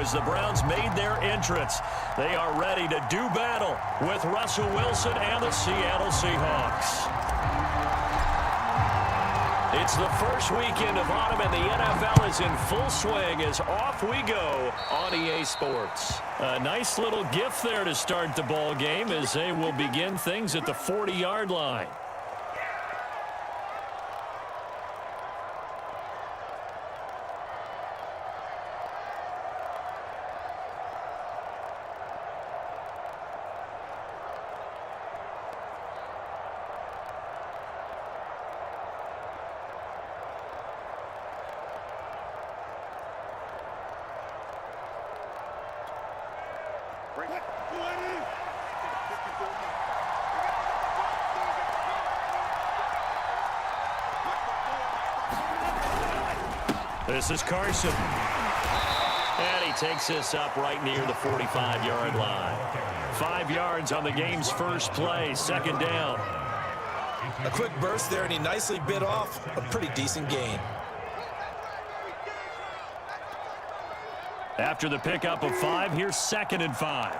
as the Browns made their entrance. They are ready to do battle with Russell Wilson and the Seattle Seahawks. It's the first weekend of autumn, and the NFL is in full swing as off we go on EA Sports. A nice little gift there to start the ball game as they will begin things at the 40-yard line. This is Carson. And he takes this up right near the 45-yard line. 5 yards on the game's first play, second down. A quick burst there, and he nicely bit off a pretty decent gain. After the pickup of 5, here's 2nd and 5.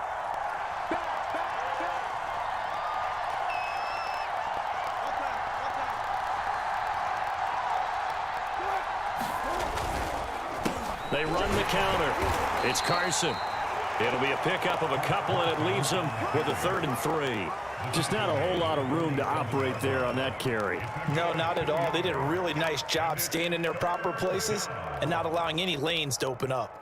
They run the counter. It's Carson. It'll be a pickup of a couple, and it leaves him with a 3rd and 3. Just not a whole lot of room to operate there on that carry. No, not at all. They did a really nice job staying in their proper places and not allowing any lanes to open up.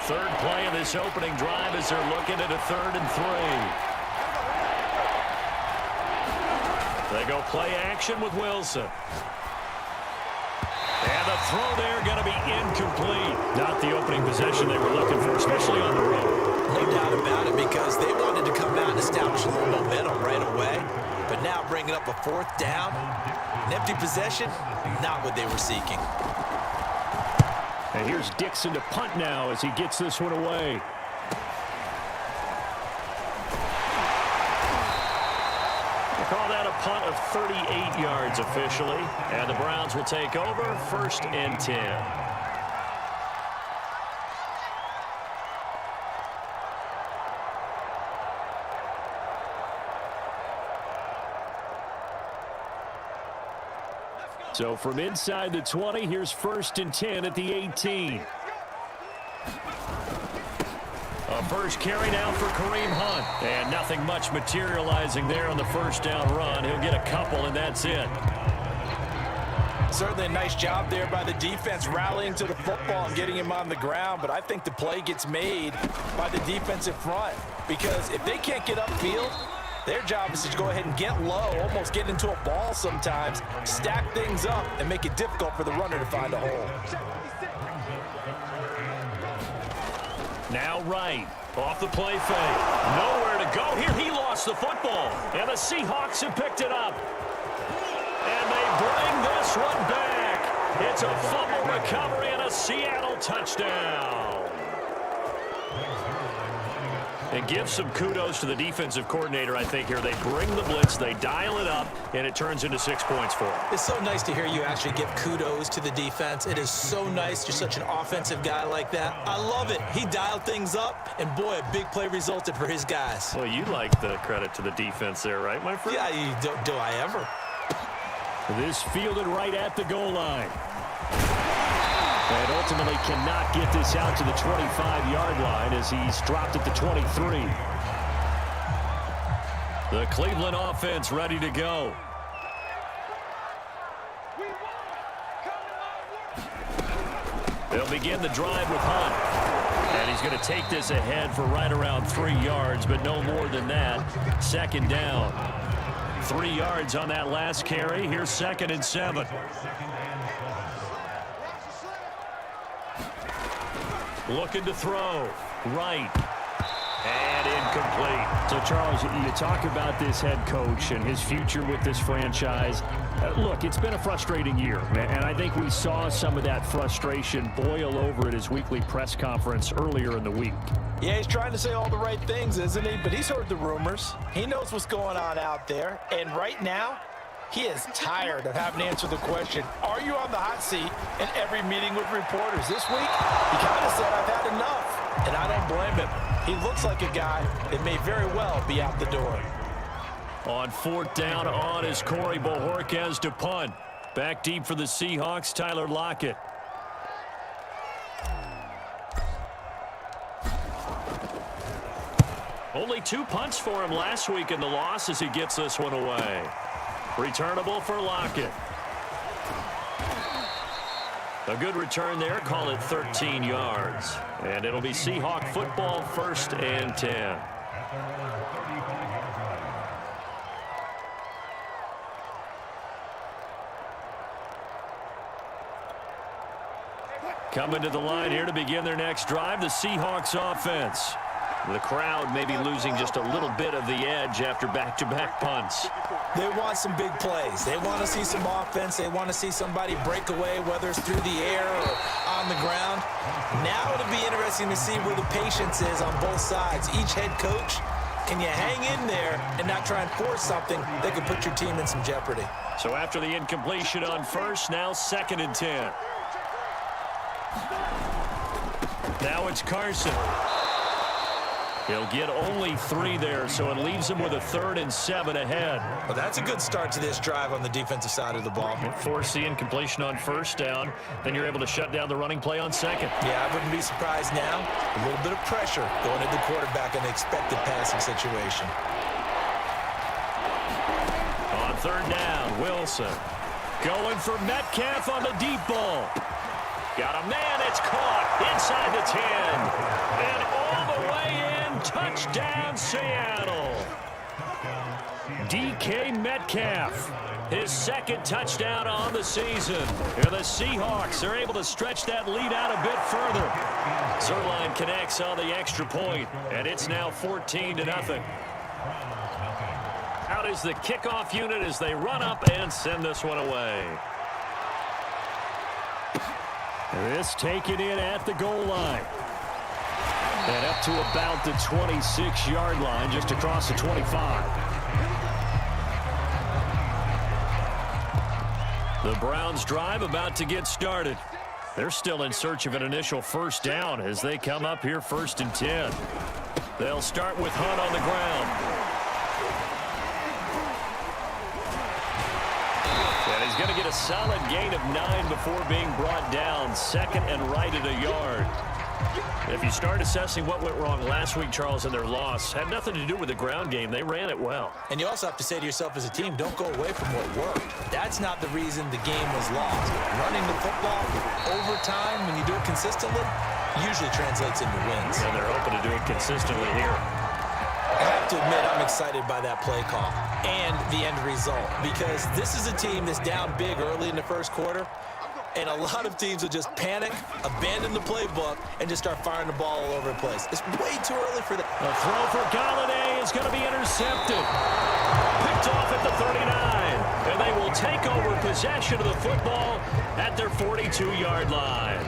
Third play of this opening drive as they're looking at a 3rd and 3. They go play action with Wilson. And the throw there going to be incomplete. Not the opening possession they were looking for, especially on the road. No doubt about it, because they wanted to come out and establish a little momentum right away. But now bringing up a 4th down, an empty possession, not what they were seeking. And here's Dixon to punt now as he gets this one away. Call that a punt of 38 yards officially. And the Browns will take over 1st and 10. So from inside the 20, here's 1st and 10 at the 18. A first carry down for Kareem Hunt. And nothing much materializing there on the first down run. He'll get a couple, and that's it. Certainly a nice job there by the defense rallying to the football and getting him on the ground. But I think the play gets made by the defensive front. Because if they can't get upfield, their job is to go ahead and get low, almost get into a ball sometimes, stack things up, and make it difficult for the runner to find a hole. Now Wright, off the play fake. Nowhere to go here. He lost the football. And the Seahawks have picked it up. And they bring this one back. It's a fumble recovery and a Seattle touchdown. And give some kudos to the defensive coordinator, I think, here. They bring the blitz, they dial it up, and it turns into 6 points for them. It's so nice to hear you actually give kudos to the defense. It is so nice. You're such an offensive guy like that. I love it. He dialed things up, and boy, a big play resulted for his guys. Well, you like the credit to the defense there, right, my friend? Yeah, do I ever? This fielded right at the goal line. And ultimately cannot get this out to the 25-yard line as he's dropped at the 23. The Cleveland offense ready to go. They'll begin the drive with Hunt. And he's going to take this ahead for right around 3 yards, but no more than that. 2nd down. 3 yards on that last carry. Here's 2nd and 7. Looking to throw. Right. And incomplete. So, Charles, you talk about this head coach and his future with this franchise. Look, it's been a frustrating year, and I think we saw some of that frustration boil over at his weekly press conference earlier in the week. Yeah, he's trying to say all the right things, isn't he? But he's heard the rumors. He knows what's going on out there. And right now, He is tired of having to answer the question, are you on the hot seat, in every meeting with reporters. This week, he kind of said, I've had enough, and I don't blame him. He looks like a guy that may very well be out the door. On 4th down on is Corey Bojorquez to punt. Back deep for the Seahawks, Tyler Lockett. Only 2 punts for him last week in the loss as he gets this one away. Returnable for Lockett. A good return there. Call it 13 yards. And it'll be Seahawk football, 1st and 10. Coming to the line here to begin their next drive, the Seahawks offense. The crowd may be losing just a little bit of the edge after back-to-back punts. They want some big plays. They want to see some offense. They want to see somebody break away, whether it's through the air or on the ground. Now it'll be interesting to see where the patience is on both sides. Each head coach, can you hang in there and not try and force something that could put your team in some jeopardy? So after the incompletion on 1st, now 2nd and 10. Now it's Carson. He'll get only 3 there, so it leaves him with a 3rd and 7 ahead. Well, that's a good start to this drive on the defensive side of the ball. Force the incompletion on 1st down, then you're able to shut down the running play on 2nd. Yeah, I wouldn't be surprised now. A little bit of pressure going at the quarterback in the expected passing situation. On 3rd down, Wilson going for Metcalf on the deep ball. Got a man, it's caught inside the 10. And all the way in, touchdown Seattle. DK Metcalf, his 2nd touchdown on the season. And the Seahawks are able to stretch that lead out a bit further. Zerline connects on the extra point, and it's now 14-0. Out is the kickoff unit as they run up and send this one away. This taken in at the goal line. And up to about the 26-yard line, just across the 25. The Browns drive about to get started. They're still in search of an initial 1st down as they come up here 1st and 10. They'll start with Hunt on the ground. He's going to get a solid gain of 9 before being brought down. 2nd and right at a yard. If you start assessing what went wrong last week, Charles, in their loss, had nothing to do with the ground game. They ran it well. And you also have to say to yourself as a team, don't go away from what worked. That's not the reason the game was lost. Running the football over time, when you do it consistently, usually translates into wins. And they're hoping to do it consistently here. I have to admit, I'm excited by that play call and the end result, because this is a team that's down big early in the 1st quarter, and a lot of teams will just panic, abandon the playbook, and just start firing the ball all over the place. It's way too early for that. A throw for Galladay is going to be intercepted. Picked off at the 39, and they will take over possession of the football at their 42-yard line.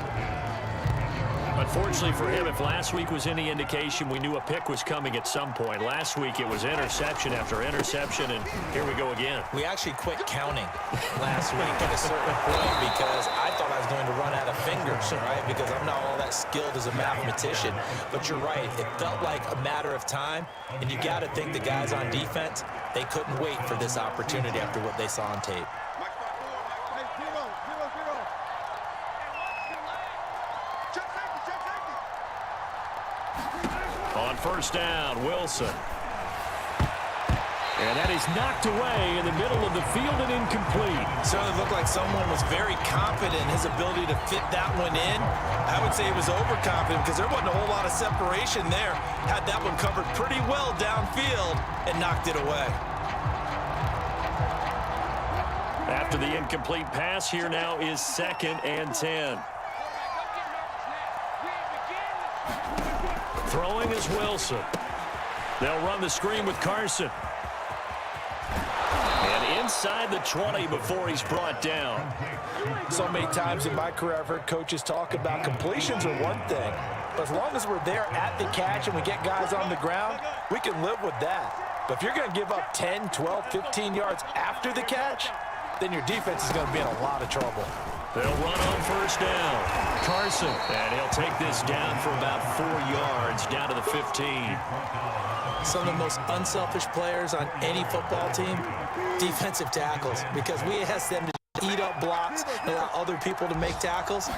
Unfortunately for him, if last week was any indication, we knew a pick was coming at some point. Last week it was interception after interception, and here we go again. We actually quit counting last week at a certain point because I thought I was going to run out of fingers, right? Because I'm not all that skilled as a mathematician. But you're right. It felt like a matter of time, and you got to think the guys on defense, they couldn't wait for this opportunity after what they saw on tape. On 1st down, Wilson. And that is knocked away in the middle of the field and incomplete. Certainly looked like someone was very confident in his ability to fit that one in. I would say he was overconfident because there wasn't a whole lot of separation there. Had that one covered pretty well downfield and knocked it away. After the incomplete pass, here now is 2nd and 10. Throwing is Wilson. They'll run the screen with Carson. And inside the 20 before he's brought down. So many times in my career I've heard coaches talk about completions are one thing. But as long as we're there at the catch and we get guys on the ground, we can live with that. But if you're going to give up 10, 12, 15 yards after the catch, then your defense is going to be in a lot of trouble. They'll run on first down. Carson, and he'll take this down for about 4 yards, down to the 15. Some of the most unselfish players on any football team, defensive tackles, because we ask them to eat up blocks and allow other people to make tackles.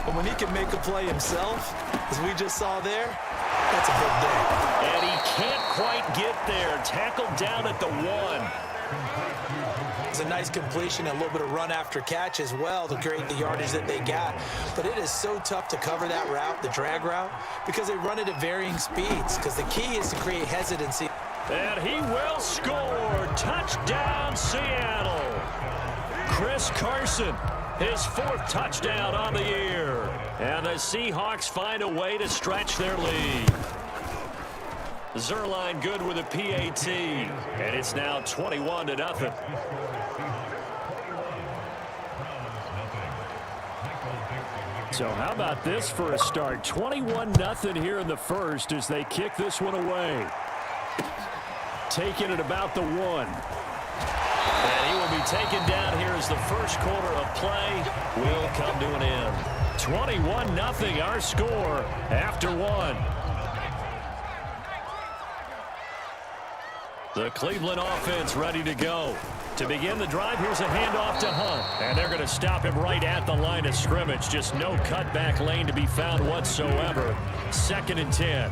But when he can make a play himself, as we just saw there, that's a big day. And he can't quite get there. Tackled down at the 1. It's a nice completion, and a little bit of run after catch as well to create the yardage that they got. But it is so tough to cover that route, the drag route, because they run it at varying speeds, because the key is to create hesitancy. And he will score. Touchdown, Seattle. Chris Carson, his 4th touchdown on the year. And the Seahawks find a way to stretch their lead. Zerline good with a PAT, and it's now 21-0. So how about this for a start? 21-0 here in the first as they kick this one away. Taking it about the 1. And he will be taken down here as the first quarter of play will come to an end. 21-0 our score after 1. The Cleveland offense ready to go. To begin the drive, here's a handoff to Hunt. And they're going to stop him right at the line of scrimmage. Just no cutback lane to be found whatsoever. 2nd and 10.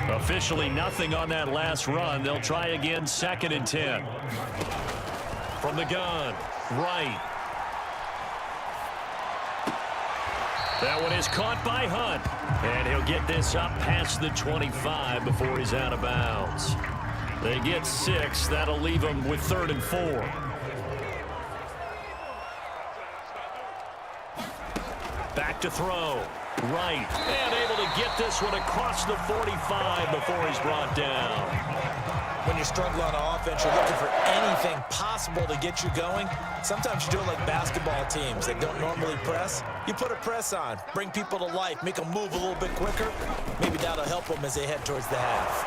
Officially nothing on that last run. They'll try again, 2nd and 10. From the gun, right. That one is caught by Hunt. And he'll get this up past the 25 before he's out of bounds. They get 6. That'll leave them with 3rd and 4. Back to throw. Right. And able to get this one across the 45 before he's brought down. When you're struggling on offense, you're looking for anything possible to get you going. Sometimes you do it like basketball teams that don't normally press. You put a press on, bring people to life, make them move a little bit quicker. Maybe that'll help them as they head towards the half.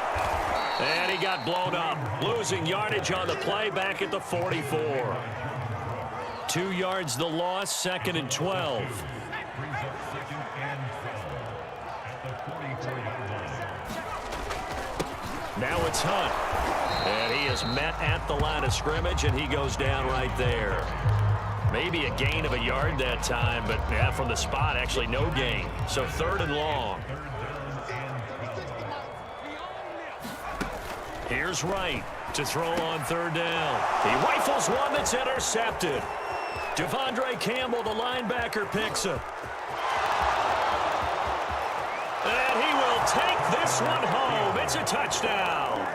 And he got blown up. Losing yardage on the play back at the 44. 2 yards the loss, 2nd and 12. Now it's Hunt. And he is met at the line of scrimmage, and he goes down right there. Maybe a gain of a yard that time, but yeah, from the spot, actually no gain. So 3rd and long. Here's Wright to throw on 3rd down. He rifles one that's intercepted. Devondre Campbell, the linebacker, picks him. And he will take this one home. It's a touchdown.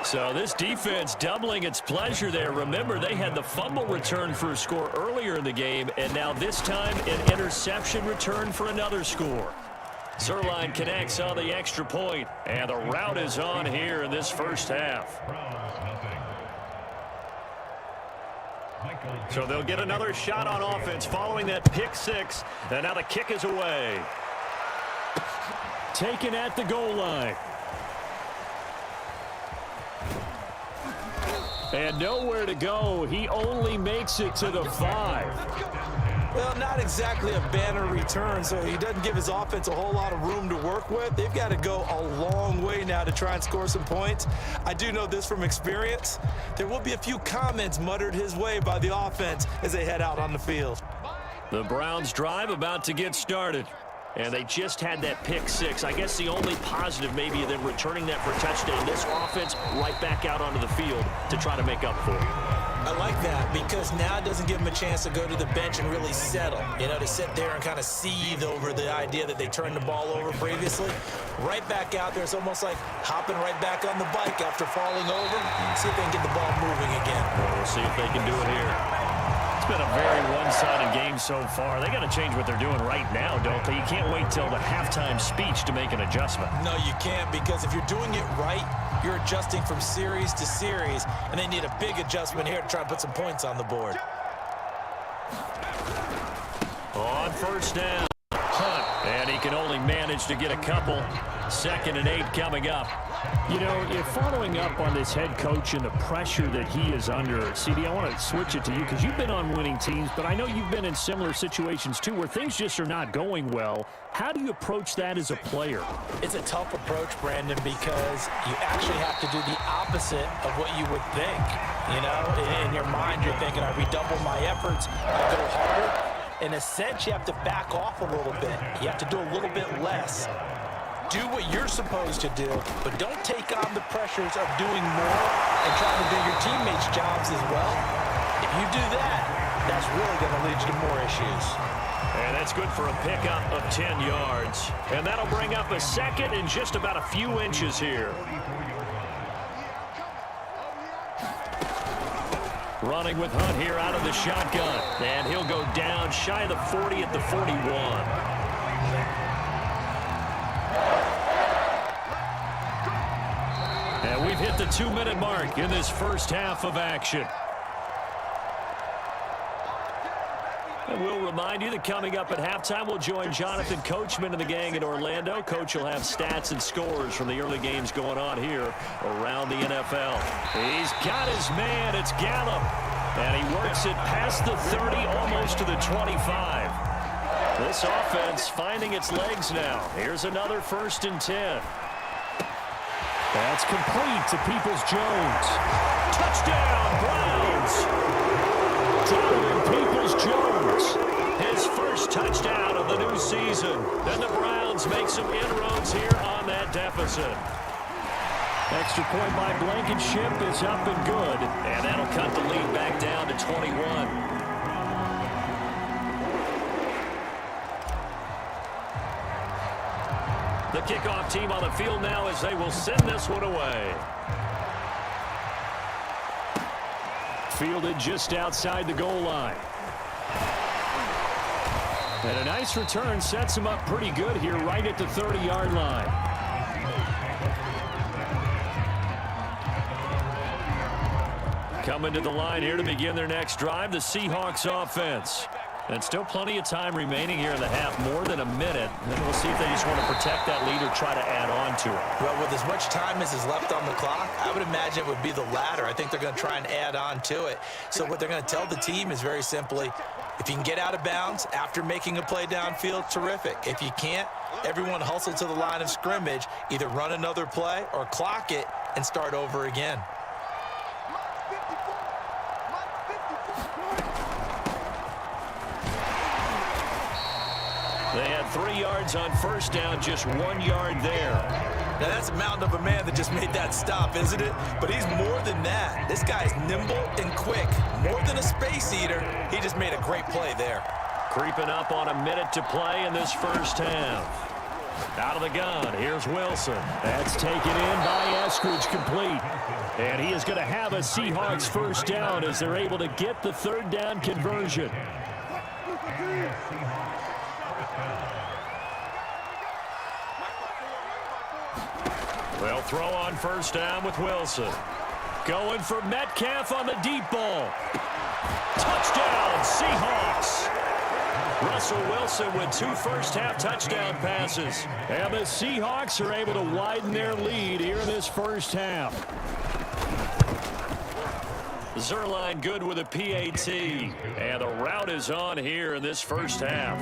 So this defense doubling its pleasure there. Remember, they had the fumble return for a score earlier in the game, and now this time an interception return for another score. Zerline connects on the extra point, and the route is on here in this first half. So they'll get another shot on offense following that pick 6, and now the kick is away. Taken at the goal line. And nowhere to go. He only makes it to the 5. Well, not exactly a banner return, so he doesn't give his offense a whole lot of room to work with. They've got to go a long way now to try and score some points. I do know this from experience. There will be a few comments muttered his way by the offense as they head out on the field. The Browns drive about to get started. And they just had that pick 6. I guess the only positive maybe of them returning that for a touchdown. This offense right back out onto the field to try to make up for it. I like that because now it doesn't give them a chance to go to the bench and really settle. You know, to sit there and kind of seethe over the idea that they turned the ball over previously. Right back out there. It's almost like hopping right back on the bike after falling over. See if they can get the ball moving again. We'll see if they can do it here. It's been a very one-sided game so far. They got to change what they're doing right now, don't they? You can't wait till the halftime speech to make an adjustment. No, you can't, because if you're doing it right, you're adjusting from series to series, and they need a big adjustment here to try and put some points on the board. On first down, Hunt, and he can only manage to get a couple. 2nd and 8 coming up. You know, if following up on this head coach and the pressure that he is under, CD, I want to switch it to you because you've been on winning teams, but I know you've been in similar situations too where things just are not going well. How do you approach that as a player? It's a tough approach, Brandon, because you actually have to do the opposite of what you would think. You know, in your mind, you're thinking, I redouble my efforts, I go harder. In a sense, you have to back off a little bit. You have to do a little bit less. Do what you're supposed to do, but don't take on the pressures of doing more and trying to do your teammates' jobs as well. If you do that, that's really going to lead you to more issues. And that's good for a pickup of 10 yards. And that'll bring up a second in just about a few inches here. Running with Hunt here out of the shotgun. And he'll go down shy of the 40 at the 41. And we've hit the 2-minute mark in this first half of action. And we'll remind you that coming up at halftime, we'll join Jonathan Coachman and the gang in Orlando. Coach will have stats and scores from the early games going on here around the NFL. He's got his man. It's Gallup. And he works it past the 30, almost to the 25. This offense finding its legs now. Here's another 1st and 10. That's complete to Peoples-Jones. Touchdown, Browns! Donovan Peoples-Jones, his first touchdown of the new season. Then the Browns make some inroads here on that deficit. Extra point by Blankenship is up and good. And that'll cut the lead back down to 21. The kickoff team on the field now as they will send this one away. Fielded just outside the goal line. And a nice return sets him up pretty good here right at the 30-yard line. Coming to the line here to begin their next drive, the Seahawks offense. And still plenty of time remaining here in the half, more than a minute. And we'll see if they just want to protect that lead or try to add on to it. Well, with as much time as is left on the clock, I would imagine it would be the latter. I think they're going to try and add on to it. So what they're going to tell the team is very simply, if you can get out of bounds after making a play downfield, terrific. If you can't, everyone hustle to the line of scrimmage, either run another play or clock it and start over again. They had 3 yards on first down, just 1 yard there. Now, that's a mountain of a man that just made that stop, isn't it? But he's more than that. This guy's nimble and quick. More than a space eater, he just made a great play there. Creeping up on a minute to play in this first half. Out of the gun, here's Wilson. That's taken in by Eskridge, complete. And he is going to have a Seahawks first down as they're able to get the 3rd down conversion. They'll throw on first down with Wilson. Going for Metcalf on the deep ball. Touchdown, Seahawks. Russell Wilson with 2 first-half touchdown passes. And the Seahawks are able to widen their lead here in this first half. Zerline good with a PAT. And the route is on here in this first half.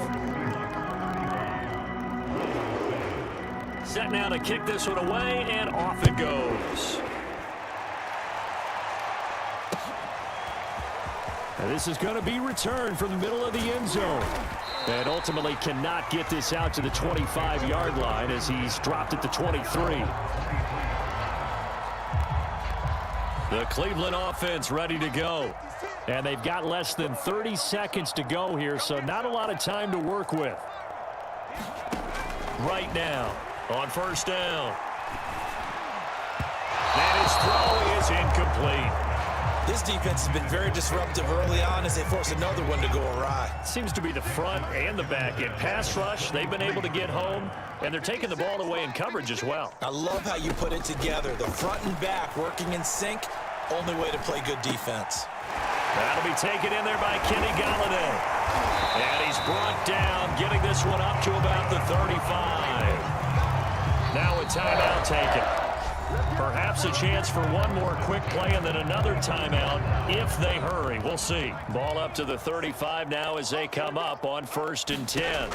Set now to kick this one away, and off it goes. And this is going to be returned from the middle of the end zone. And ultimately cannot get this out to the 25-yard line as he's dropped at the 23. The Cleveland offense ready to go. And they've got less than 30 seconds to go here, so not a lot of time to work with. Right now, on first down. And his throw is incomplete. This defense has been very disruptive early on as they force another one to go awry. Seems to be the front and the back end. Pass rush, they've been able to get home, and they're taking the ball away in coverage as well. I love how you put it together. The front and back working in sync, only way to play good defense. That'll be taken in there by Kenny Golladay. And he's brought down, getting this one up to about the 35. Now a timeout taken. Perhaps a chance for one more quick play and then another timeout if they hurry. We'll see. Ball up to the 35 now as they come up on 1st and 10.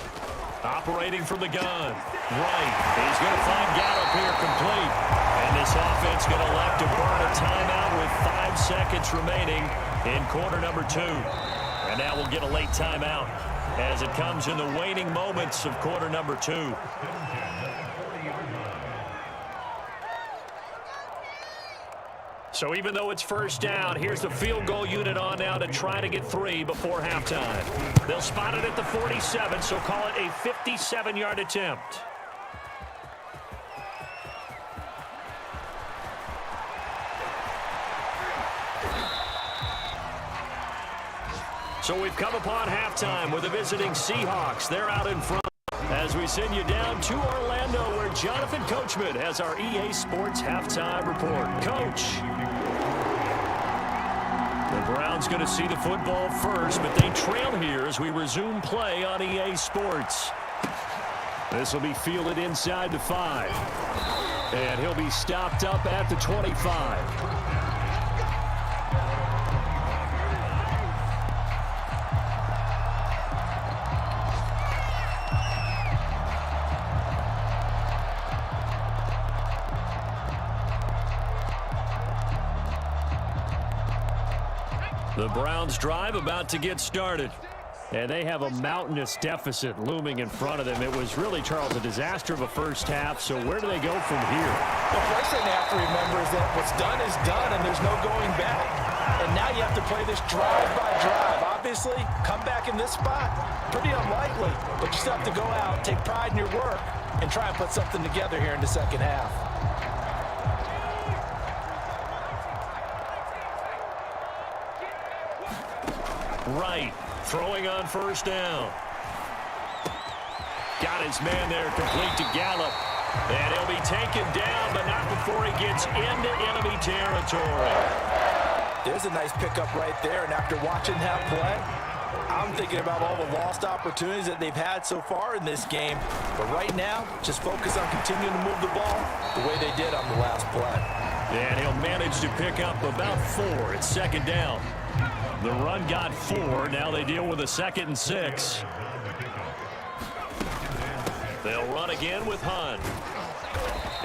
Operating from the gun. Right. He's going to find Gallup here complete. And this offense going to elect to burn a timeout with 5 seconds remaining in quarter number 2. And now we'll get a late timeout as it comes in the waning moments of quarter number 2. So even though it's first down, here's the field goal unit on now to try to get 3 before halftime. They'll spot it at the 47, so call it a 57-yard attempt. So we've come upon halftime with the visiting Seahawks. They're out in front as we send you down to Orlando where Jonathan Coachman has our EA Sports halftime report. Coach. The Browns going to see the football first, but they trail here as we resume play on EA Sports. This will be fielded inside the 5. And he'll be stopped up at the 25. The Browns drive about to get started. And they have a mountainous deficit looming in front of them. It was really, Charles, a disaster of a first half. So where do they go from here? The first thing they have to remember is that what's done is done, and there's no going back. And now you have to play this drive by drive. Obviously, come back in this spot, pretty unlikely. But you still have to go out, take pride in your work, and try and put something together here in the second half. Right. Throwing on first down. Got his man there complete to Gallup. And he'll be taken down, but not before he gets into enemy territory. There's a nice pickup right there. And after watching that play, I'm thinking about all the lost opportunities that they've had so far in this game. But right now, just focus on continuing to move the ball the way they did on the last play. And he'll manage to pick up about 4. It's second down. The run got 4. Now they deal with a 2nd and 6. They'll run again with Hunt.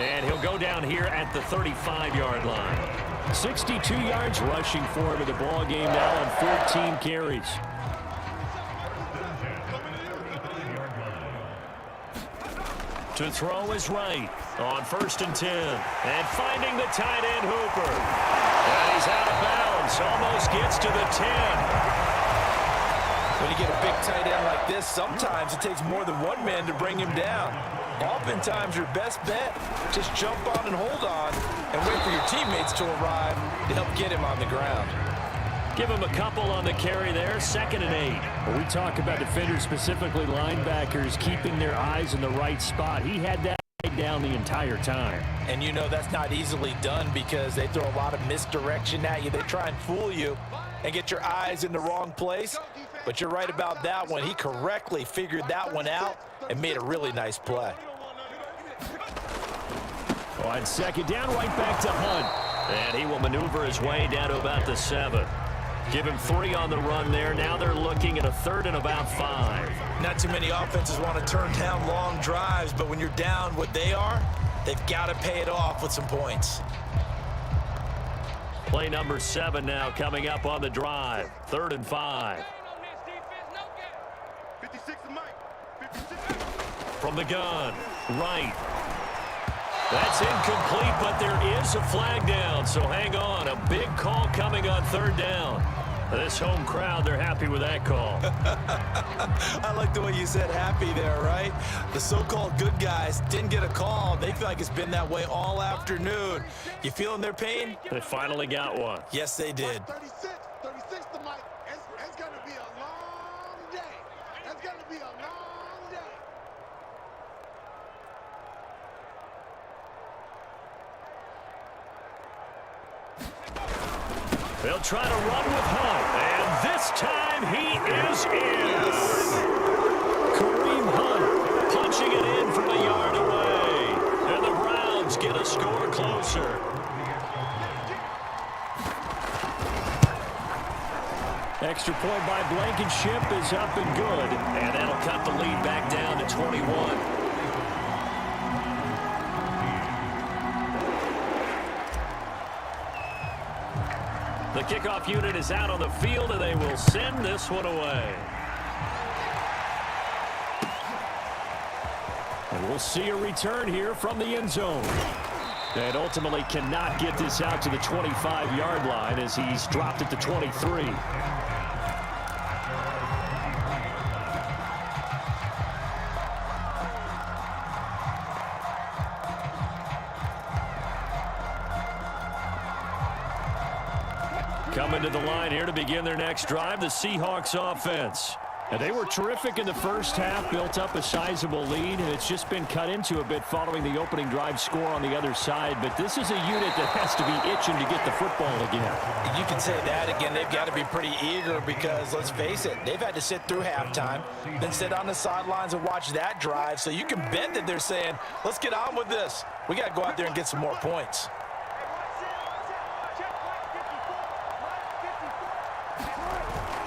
And he'll go down here at the 35-yard line. 62 yards rushing for him in the ball game now on 14 carries. To throw is right on 1st and 10. And finding the tight end Hooper. And he's out of bounds. Almost gets to the 10. When you get a big tight end like this, sometimes it takes more than one man to bring him down. Oftentimes, your best bet, just jump on and hold on and wait for your teammates to arrive to help get him on the ground. Give him a couple on the carry there, 2nd and 8. When we talk about defenders, specifically linebackers, keeping their eyes in the right spot. He had that down the entire time. And you know that's not easily done because they throw a lot of misdirection at you. They try and fool you and get your eyes in the wrong place. But you're right about that one. He correctly figured that one out and made a really nice play. On 2nd down, right back to Hunt. And he will maneuver his way down to about the 7. Give him 3 on the run there. Now they're looking at a 3rd and about 5. Not too many offenses want to turn down long drives, but when you're down what they are, they've got to pay it off with some points. Play number 7 now coming up on the drive. 3rd and 5. From the gun, right. That's incomplete, but there is a flag down, so hang on. A big call coming on 3rd down. This home crowd, they're happy with that call. I like the way you said happy there, right? The so-called good guys didn't get a call. They feel like it's been that way all afternoon. You feeling their pain? They finally got one. Yes, they did. 36 to Mike. It's going to be a long day. It's going to be a long day. They'll try to run with Hunt, and this time he is in. Kareem Hunt punching it in from a yard away. And the Browns Eagles get a score closer. Extra point by Blankenship is up and good. And that'll cut the lead back down to 21. The kickoff unit is out on the field, and they will send this one away. And we'll see a return here from the end zone. And ultimately cannot get this out to the 25-yard line as he's dropped it to 23. Coming to the line here to begin their next drive, the Seahawks offense. And they were terrific in the first half, built up a sizable lead, and it's just been cut into a bit following the opening drive score on the other side. But this is a unit that has to be itching to get the football again. You can say that again. They've got to be pretty eager because, let's face it, they've had to sit through halftime, then sit on the sidelines and watch that drive. So you can bet that they're saying, let's get on with this. We got to go out there and get some more points.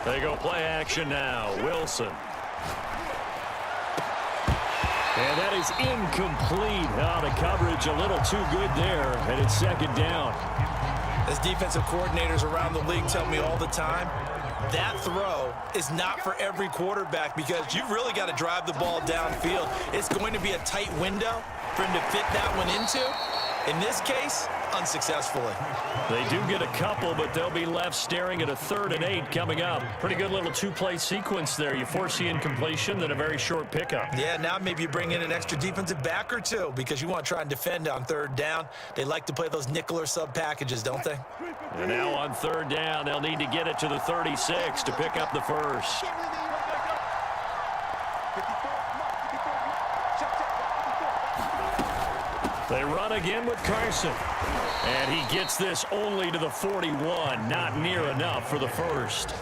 They go play action now. Wilson. And that is incomplete. Oh, the coverage a little too good there, and it's second down. As defensive coordinators around the league tell me all the time, that throw is not for every quarterback because you've really got to drive the ball downfield. It's going to be a tight window for him to fit that one into. In this case, unsuccessfully. They do get a couple, but they'll be left staring at a 3rd and 8 coming up. Pretty good little two-play sequence there. You force the incompletion, then a very short pickup. Yeah, now maybe you bring in an extra defensive back or two because you want to try and defend on 3rd down. They like to play those nickel or sub packages, don't they? And now on 3rd down, they'll need to get it to the 36 to pick up the first. They run again with Carson. And he gets this only to the 41. Not near enough for the first.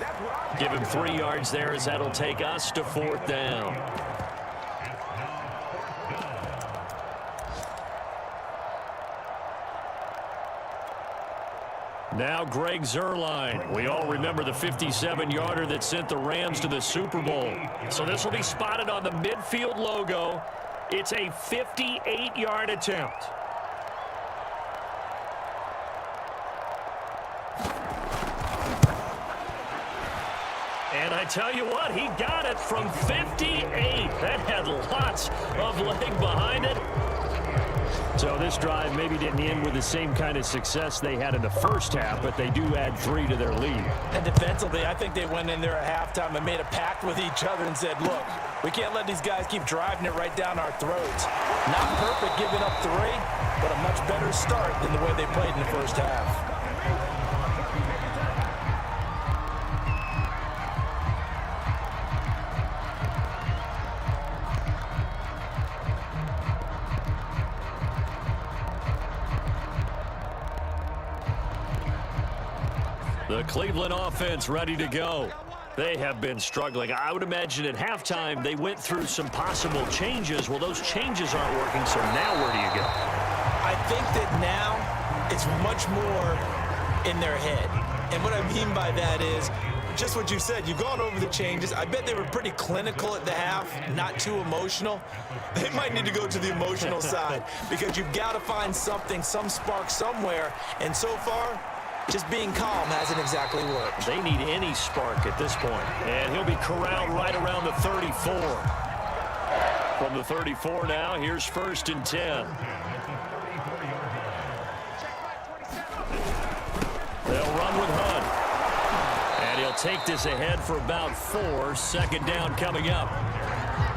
Give him 3 yards there as that'll take us to 4th down. Now Greg Zuerlein. We all remember the 57-yarder that sent the Rams to the Super Bowl. So this will be spotted on the midfield logo. It's a 58-yard attempt. And I tell you what, he got it from 58. That had lots of leg behind it. So this drive maybe didn't end with the same kind of success they had in the first half, but they do add 3 to their lead. And defensively, I think they went in there at halftime and made a pact with each other and said, look, we can't let these guys keep driving it right down our throats. Not perfect giving up 3, but a much better start than the way they played in the first half. The Cleveland offense ready to go. They have been struggling. I would imagine at halftime they went through some possible changes. Well, those changes aren't working, so now where do you go? I think that now it's much more in their head. And what I mean by that is just what you said. You've gone over the changes. I bet they were pretty clinical at the half, not too emotional. They might need to go to the emotional side because you've got to find something, some spark somewhere. And so far, just being calm hasn't exactly worked. They need any spark at this point. And he'll be corralled right around the 34. From the 34 now, here's 1st and 10. They'll run with Hunt. And he'll take this ahead for about 4. 2nd down coming up.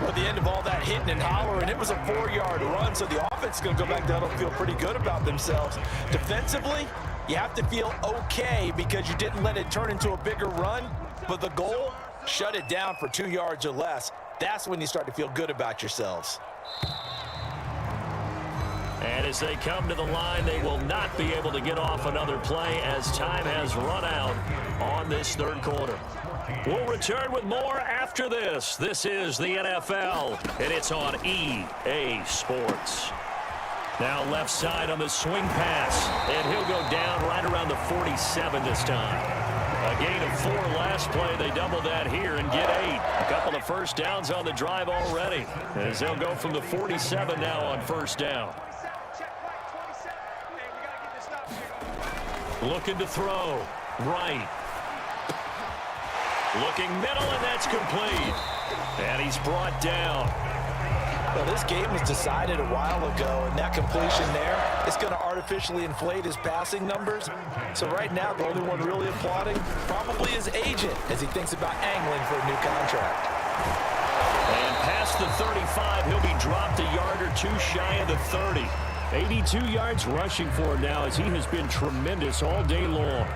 At the end of all that hitting and hollering, it was a 4-yard run, so the offense is going to go back down and feel pretty good about themselves. Defensively, you have to feel okay because you didn't let it turn into a bigger run, but the goal, shut it down for 2 yards or less. That's when you start to feel good about yourselves. And as they come to the line, they will not be able to get off another play as time has run out on this 3rd quarter. We'll return with more after this. This is the NFL, and it's on EA Sports. Now left side on the swing pass. And he'll go down right around the 47 this time. A gain of 4 last play. They double that here and get 8. A couple of first downs on the drive already, as they'll go from the 47 now on first down. Looking to throw. Right. Looking middle, and that's complete. And he's brought down. Well, this game was decided a while ago, and that completion there is going to artificially inflate his passing numbers. So right now, the only one really applauding probably his agent as he thinks about angling for a new contract. And past the 35, he'll be dropped a yard or 2 shy of the 30. 82 yards rushing for him now, as he has been tremendous all day long.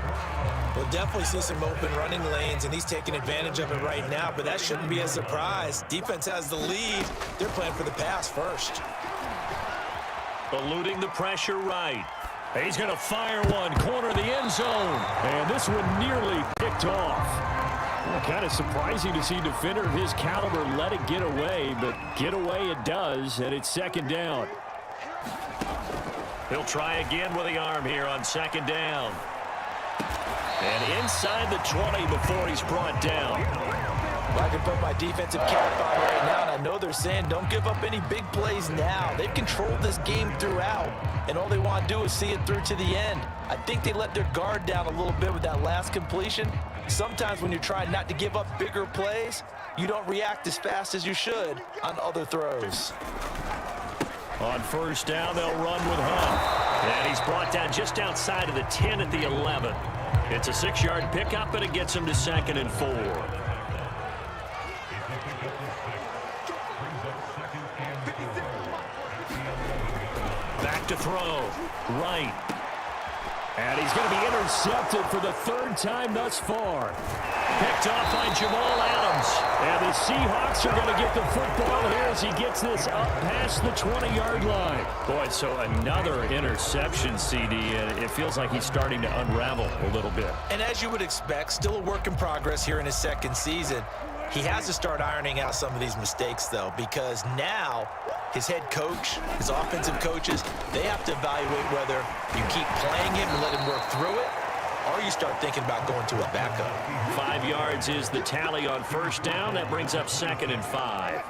We'll definitely see some open running lanes, and he's taking advantage of it right now, but that shouldn't be a surprise. Defense has the lead. They're playing for the pass first. Eluding the pressure right. He's going to fire one, corner of the end zone. And this one nearly picked off. Well, kind of surprising to see a defender of his caliber let it get away, but get away it does, and it's second down. He'll try again with the arm here on second down. And inside the 20 before he's brought down. I can put my defensive cap on right now, and I know they're saying don't give up any big plays now. They've controlled this game throughout, and all they want to do is see it through to the end. I think they let their guard down a little bit with that last completion. Sometimes when you're trying not to give up bigger plays, you don't react as fast as you should on other throws. On first down, they'll run with Hunt. And he's brought down just outside of the 10 at the 11. It's a 6-yard pickup, and it gets him to 2nd and 4. Back to throw. Right. And he's going to be intercepted for the 3rd time thus far. Picked off by Jamal Adams. And the Seahawks are going to get the football here as he gets this up past the 20-yard line. Boy, so another interception, CD, and it feels like he's starting to unravel a little bit. And as you would expect, still a work in progress here in his 2nd season. He has to start ironing out some of these mistakes, though, because now his head coach, his offensive coaches, they have to evaluate whether you keep playing him and let him work through it, or you start thinking about going to a backup. 5 yards is the tally on first down. That brings up 2nd and 5.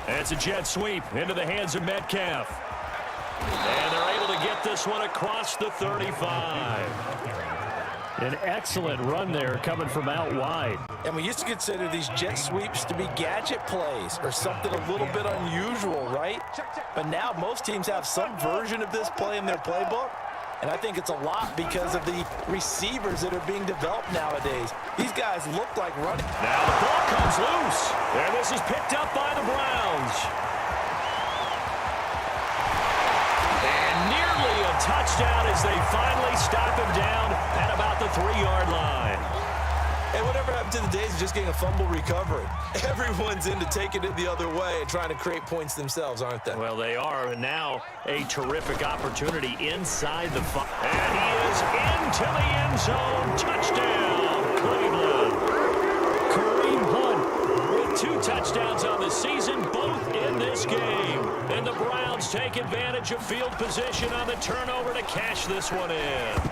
It's a jet sweep into the hands of Metcalf. And they're able to get this one across the 35. An excellent run there coming from out wide. And we used to consider these jet sweeps to be gadget plays or something a little bit unusual, right? But now most teams have some version of this play in their playbook. And I think it's a lot because of the receivers that are being developed nowadays. These guys look like running. Now the ball comes loose. And this is picked up by the Browns. And nearly a touchdown as they finally stop him down at about the 3-yard line. And whatever happened to the days of just getting a fumble recovery? Everyone's into taking it the other way and trying to create points themselves, aren't they? Well, they are. And now a terrific opportunity inside the 5. And he is into the end zone. Touchdown, Cleveland. Kareem Hunt with 2 touchdowns on the season, both in this game. And the Browns take advantage of field position on the turnover to cash this one in.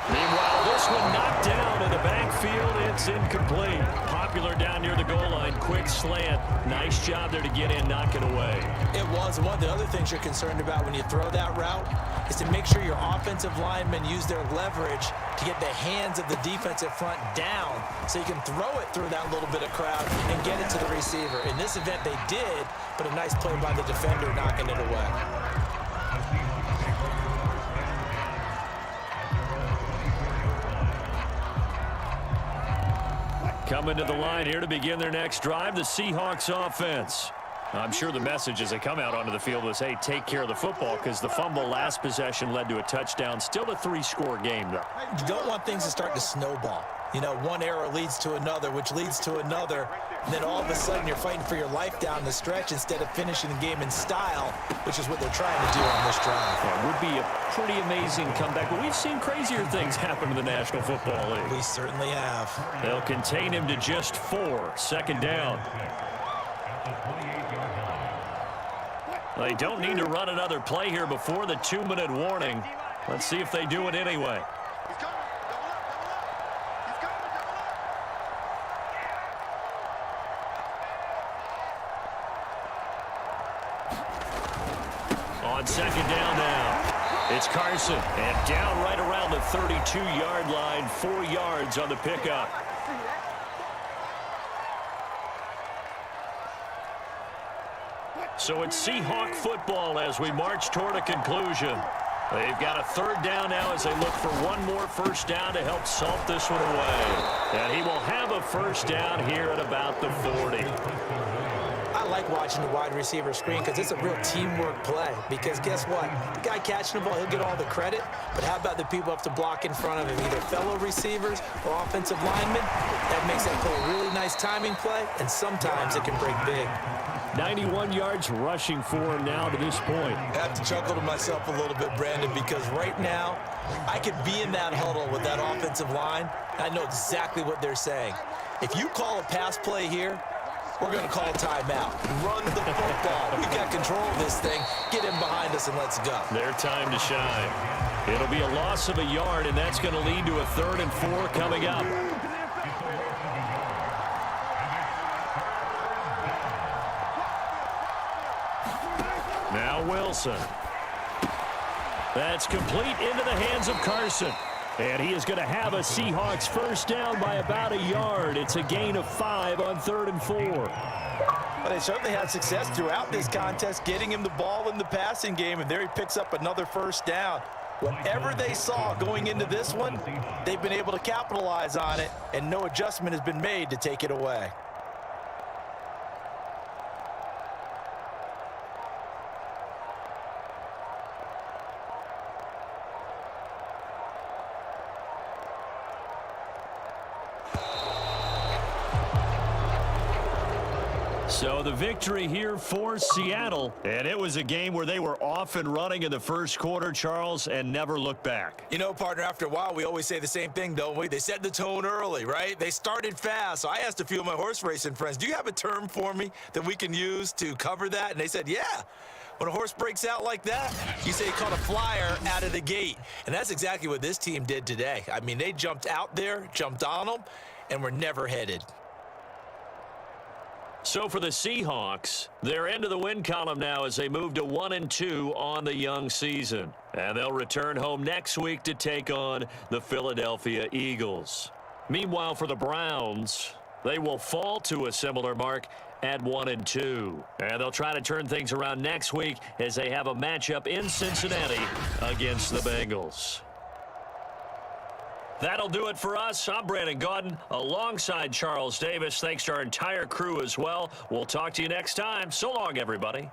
Meanwhile, this one knocked down in the backfield. It's incomplete. Popular down near the goal line. Quick slant. Nice job there to get in, knock it away. It was. And one of the other things you're concerned about when you throw that route is to make sure your offensive linemen use their leverage to get the hands of the defensive front down so you can throw it through that little bit of crowd and get it to the receiver. In this event, they did, but a nice play by the defender knocking it away. Coming to the line here to begin their next drive, the Seahawks offense. I'm sure the message as they come out onto the field was, hey, take care of the football, because the fumble last possession led to a touchdown. Still a 3-score game, though. You don't want things to start to snowball. You know, one error leads to another, which leads to another. And then all of a sudden you're fighting for your life down the stretch instead of finishing the game in style, which is what they're trying to do on this drive. It would be a pretty amazing comeback, but we've seen crazier things happen in the National Football League. We certainly have. They'll contain him to just 4. Second down. They don't need to run another play here before the 2-minute warning. Let's see if they do it anyway. On second down now, it's Carson, and down right around the 32-yard line, 4 yards on the pickup. So it's Seahawk football as we march toward a conclusion. They've got a 3rd down now as they look for one more first down to help salt this one away. And he will have a first down here at about the 40. I like watching the wide receiver screen because it's a real teamwork play. Because guess what? The guy catching the ball, he'll get all the credit. But how about the people up to block in front of him, either fellow receivers or offensive linemen? That makes that play a really nice timing play, and sometimes it can break big. 91 yards rushing for him now to this point. I have to chuckle to myself a little bit, Brandon, because right now I could be in that huddle with that offensive line. I know exactly what they're saying. If you call a pass play here, we're going to call a timeout. Run the football. We've got control of this thing. Get him behind us and let's go. Their time to shine. It'll be a loss of a yard, and that's going to lead to a 3rd and 4 coming up. Now Wilson. That's complete into the hands of Carson. And he is going to have a Seahawks first down by about a yard. It's a gain of 5 on 3rd and 4. Well, they certainly had success throughout this contest, getting him the ball in the passing game, and there he picks up another first down. Whatever they saw going into this one, they've been able to capitalize on it, and no adjustment has been made to take it away. So the victory here for Seattle, and it was a game where they were off and running in the first quarter, Charles, and never looked back. You know, partner, after a while, we always say the same thing, don't we? They set the tone early, right? They started fast. So I asked a few of my horse racing friends, do you have a term for me that we can use to cover that? And they said, yeah. When a horse breaks out like that, you say he caught a flyer out of the gate. And that's exactly what this team did today. I mean, they jumped out there, jumped on them, and were never headed. So for the Seahawks, they're into the win column now as they move to 1-2 on the young season. And they'll return home next week to take on the Philadelphia Eagles. Meanwhile, for the Browns, they will fall to a similar mark at 1-2. And they'll try to turn things around next week as they have a matchup in Cincinnati against the Bengals. That'll do it for us. I'm Brandon Gaudin alongside Charles Davis. Thanks to our entire crew as well. We'll talk to you next time. So long, everybody.